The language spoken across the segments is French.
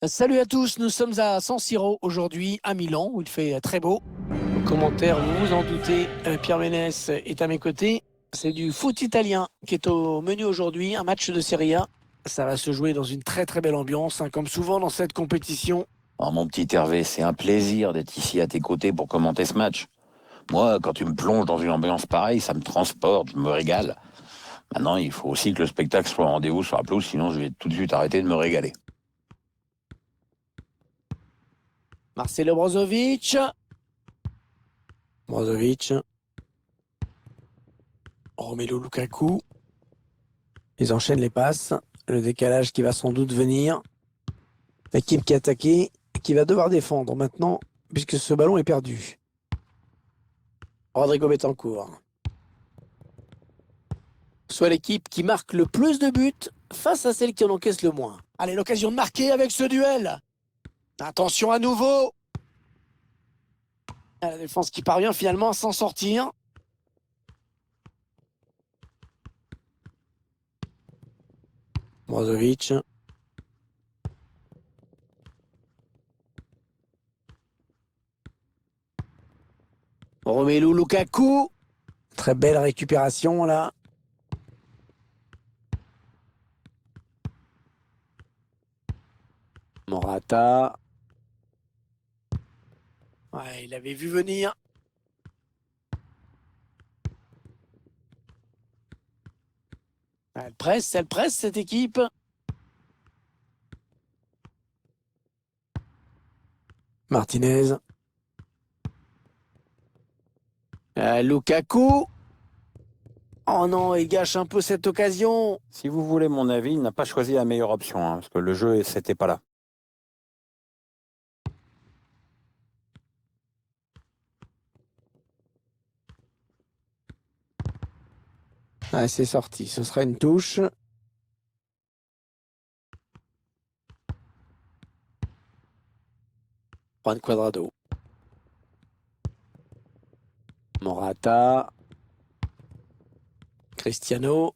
Salut à tous, nous sommes à San Siro aujourd'hui, à Milan, où il fait très beau. Au commentaire, vous vous en doutez, Pierre Ménès est à mes côtés. C'est du foot italien qui est au menu aujourd'hui, un match de Serie A. Ça va se jouer dans une très très belle ambiance, hein, comme souvent dans cette compétition. Oh, mon petit Hervé, c'est un plaisir d'être ici à tes côtés pour commenter ce match. Moi, quand tu me plonges dans une ambiance pareille, ça me transporte, je me régale. Maintenant, il faut aussi que le spectacle soit au rendez-vous sur la pelouse, sinon je vais tout de suite arrêter de me régaler. Marcelo Brozovic. Brozovic. Romelu Lukaku. Ils enchaînent les passes. Le décalage qui va sans doute venir. L'équipe qui a attaqué, qui va devoir défendre maintenant, puisque ce ballon est perdu. Rodrigo Betancourt. Soit l'équipe qui marque le plus de buts face à celle qui en encaisse le moins. Allez, l'occasion de marquer avec ce duel. Attention à nouveau. La défense qui parvient finalement à s'en sortir. Brozovic. Romelu Lukaku. Très belle récupération là. Morata. Ouais, il avait vu venir. Elle presse cette équipe. Martinez. Lukaku. Oh non, il gâche un peu cette occasion. Si vous voulez mon avis, il n'a pas choisi la meilleure option, parce que le jeu, c'était pas là. Ah, c'est sorti, ce sera une touche. Juan Cuadrado. Morata. Cristiano.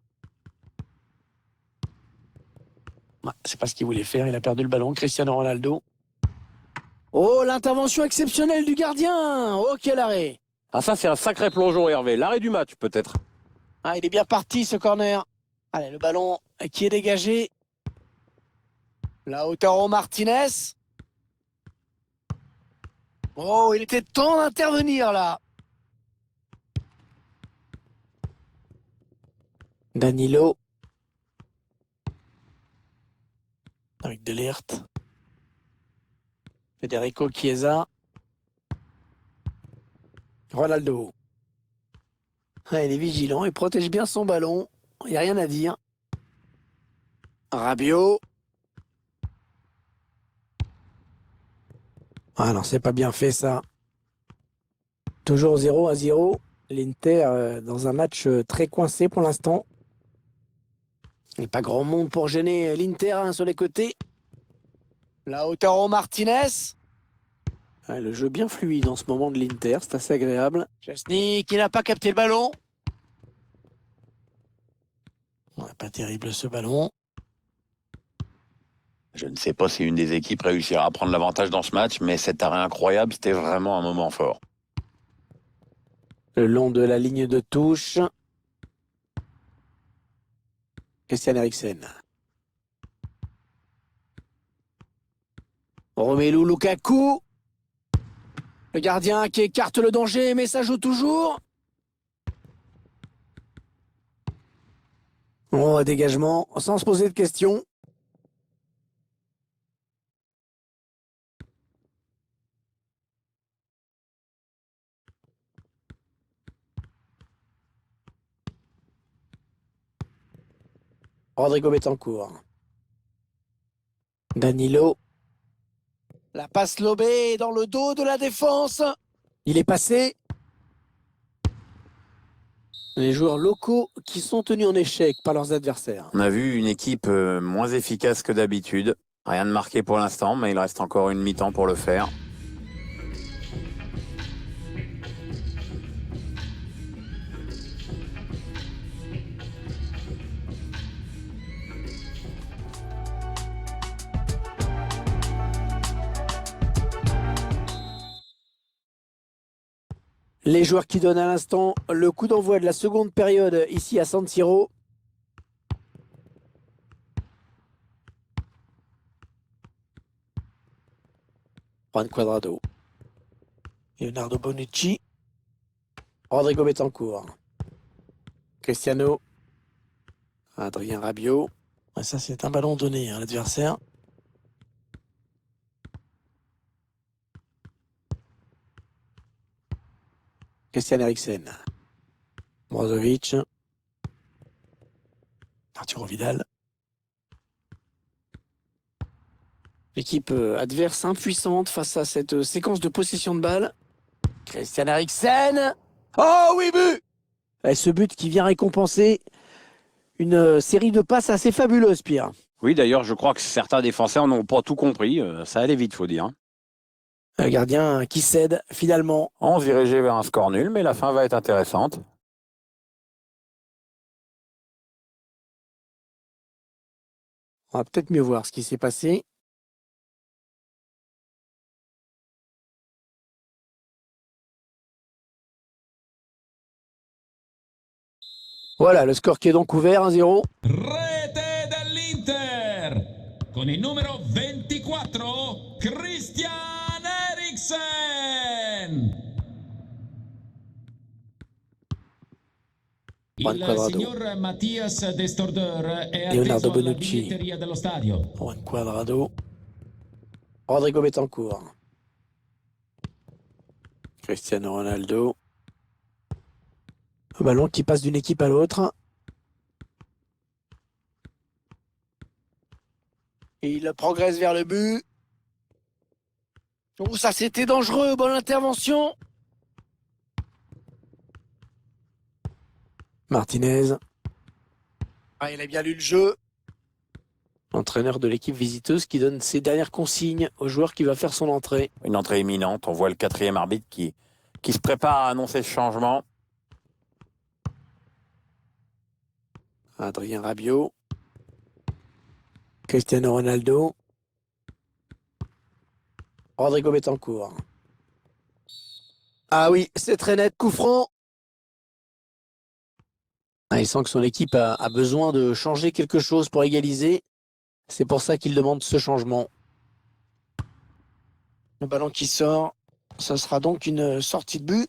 Ouais, c'est pas ce qu'il voulait faire, il a perdu le ballon. Cristiano Ronaldo. Oh, l'intervention exceptionnelle du gardien. Oh, quel arrêt. Ah ça, c'est un sacré plongeon, Hervé. L'arrêt du match, peut-être. Ah, il est bien parti ce corner. Allez, le ballon qui est dégagé. Lautaro Martinez. Oh, il était temps d'intervenir là. Danilo. Avec De Ligt. Federico Chiesa. Ronaldo. Ah, il est vigilant, il protège bien son ballon. Il n'y a rien à dire. Rabiot. Ah non, c'est pas bien fait ça. Toujours 0-0. L'Inter dans un match très coincé pour l'instant. Il n'y a pas grand monde pour gêner l'Inter hein, sur les côtés. Lautaro Martinez. Ah, le jeu bien fluide en ce moment de l'Inter, c'est assez agréable. Chesney qui n'a pas capté le ballon. Ouais, pas terrible ce ballon. Je ne sais pas si une des équipes réussira à prendre l'avantage dans ce match, mais cet arrêt incroyable, c'était vraiment un moment fort. Le long de la ligne de touche. Christian Eriksen. Romelu Lukaku. Le gardien qui écarte le danger, mais ça joue toujours. Oh, dégagement, sans se poser de questions. Rodrigo Betancourt. Danilo. La passe lobée dans le dos de la défense. Il est passé. Les joueurs locaux qui sont tenus en échec par leurs adversaires. On a vu une équipe moins efficace que d'habitude. Rien de marqué pour l'instant, mais il reste encore une mi-temps pour le faire. Les joueurs qui donnent à l'instant le coup d'envoi de la seconde période ici à San Siro. Juan Cuadrado. Leonardo Bonucci. Rodrigo Betancourt. Cristiano. Adrien Rabiot. Ouais, ça, c'est un ballon donné à l'adversaire. Christian Eriksen. Brozovic. Arturo Vidal. L'équipe adverse impuissante face à cette séquence de possession de balle. Christian Eriksen. Oh oui, but! Et ce but qui vient récompenser une série de passes assez fabuleuse, Pierre. Oui, d'ailleurs, je crois que certains défenseurs n'ont pas tout compris. Ça allait vite, faut dire. Le gardien qui cède finalement. On se dirigeait vers un score nul, mais la fin va être intéressante. On va peut-être mieux voir ce qui s'est passé. Voilà, le score qui est donc ouvert, 1-0. Rete dell'Inter con il numero 24 Christian Eriksen. Juan Il Cuadrado. signor Mattias Destorder è Leonardo atteso alla Bonucci. biglietteria dello stadio. Juan Cuadrado. Rodrigo Betancourt. Cristiano Ronaldo. Le ballon qui passe d'une équipe à l'autre. Et il progresse vers le but. Oh, ça c'était dangereux, bonne intervention. Martinez. Ah, il a bien lu le jeu. L'entraîneur de l'équipe visiteuse qui donne ses dernières consignes au joueur qui va faire son entrée. Une entrée imminente. On voit le quatrième arbitre qui se prépare à annoncer ce changement. Adrien Rabiot. Cristiano Ronaldo. Rodrigo Betancourt. Ah oui, c'est très net, coup franc. Ah, il sent que son équipe a besoin de changer quelque chose pour égaliser. C'est pour ça qu'il demande ce changement. Le ballon qui sort, ça sera donc une sortie de but.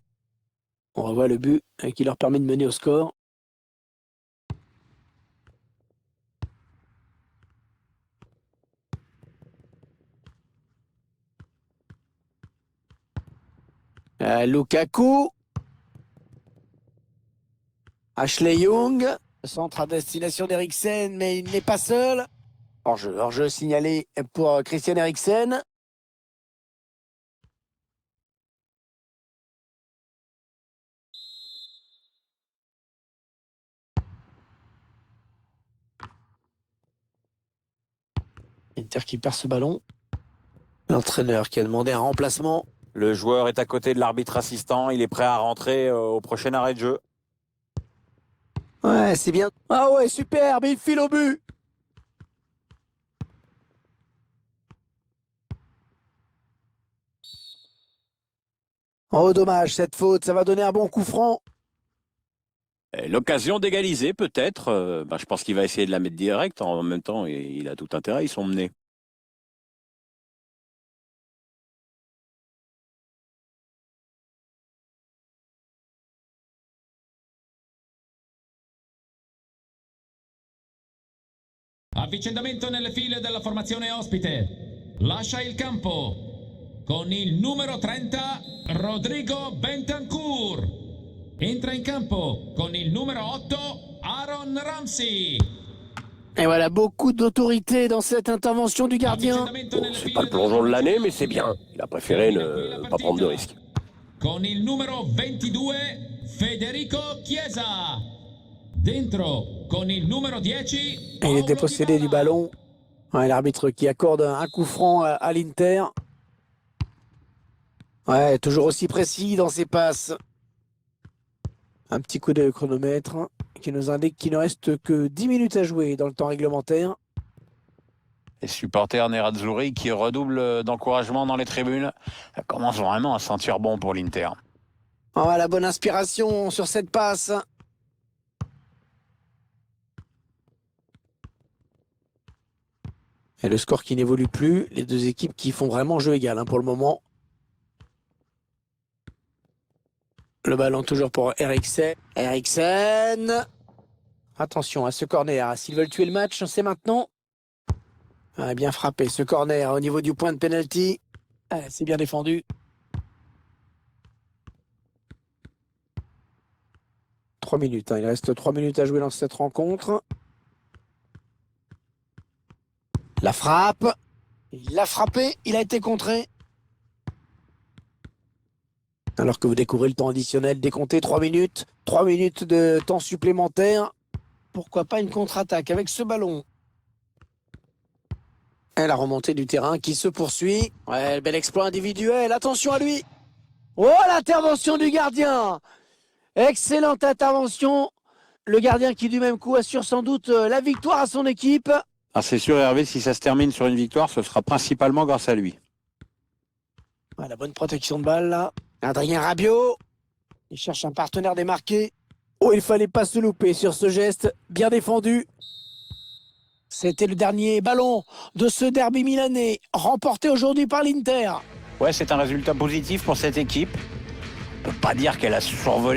On revoit le but qui leur permet de mener au score. Lukaku. Ashley Young. Centre à destination d'Eriksen, mais il n'est pas seul. Hors-jeu signalé pour Christian Eriksen. Inter qui perd ce ballon. L'entraîneur qui a demandé un remplacement. Le joueur est à côté de l'arbitre assistant. Il est prêt à rentrer au prochain arrêt de jeu. Ouais, c'est bien. Ah ouais, superbe, il file au but. Oh, dommage, cette faute, ça va donner un bon coup franc. L'occasion d'égaliser, peut-être. Je pense qu'il va essayer de la mettre direct. En même temps, il a tout intérêt. Ils sont menés. Avvicendamento nelle file della formazione ospite. Lascia il campo con il numero 30 Rodrigo Bentancur. Entra in campo con il numero 8 Aaron Ramsey. Et voilà, beaucoup d'autorité dans cette intervention du gardien. C'est pas le plongeon de l'année, mais c'est bien. Il a préféré ne pas prendre de risques. Con il numero 22 Federico Chiesa. Dentro con il numero 10 Il est dépossédé du ballon. Ouais, l'arbitre qui accorde un coup franc à l'Inter. Ouais, toujours aussi précis dans ses passes. Un petit coup de chronomètre qui nous indique qu'il ne reste que 10 minutes à jouer dans le temps réglementaire. Les supporters nerazzurri qui redoublent d'encouragement dans les tribunes. Ça commence vraiment à sentir bon pour l'Inter. Oh, la bonne inspiration sur cette passe. Et le score qui n'évolue plus. Les deux équipes qui font vraiment jeu égal pour le moment. Le ballon toujours pour Eriksen. Eriksen. Attention à ce corner. S'ils veulent tuer le match, c'est maintenant. Ah, bien frappé ce corner au niveau du point de pénalty. Ah, c'est bien défendu. 3 minutes. Il reste 3 minutes à jouer dans cette rencontre. La frappe. Il l'a frappé. Il a été contré. Alors que vous découvrez le temps additionnel décompté 3 minutes. 3 minutes de temps supplémentaire. Pourquoi pas une contre-attaque avec ce ballon? Et la remontée du terrain qui se poursuit. Ouais, bel exploit individuel. Attention à lui. Oh, l'intervention du gardien. Excellente intervention. Le gardien qui du même coup assure sans doute la victoire à son équipe. Ah, c'est sûr, Hervé, si ça se termine sur une victoire, ce sera principalement grâce à lui. Ouais, la bonne protection de balle là. Adrien Rabiot. Il cherche un partenaire démarqué. Oh, il fallait pas se louper sur ce geste. Bien défendu. C'était le dernier ballon de ce derby milanais, remporté aujourd'hui par l'Inter. Ouais, c'est un résultat positif pour cette équipe. On peut pas dire qu'elle a survolé.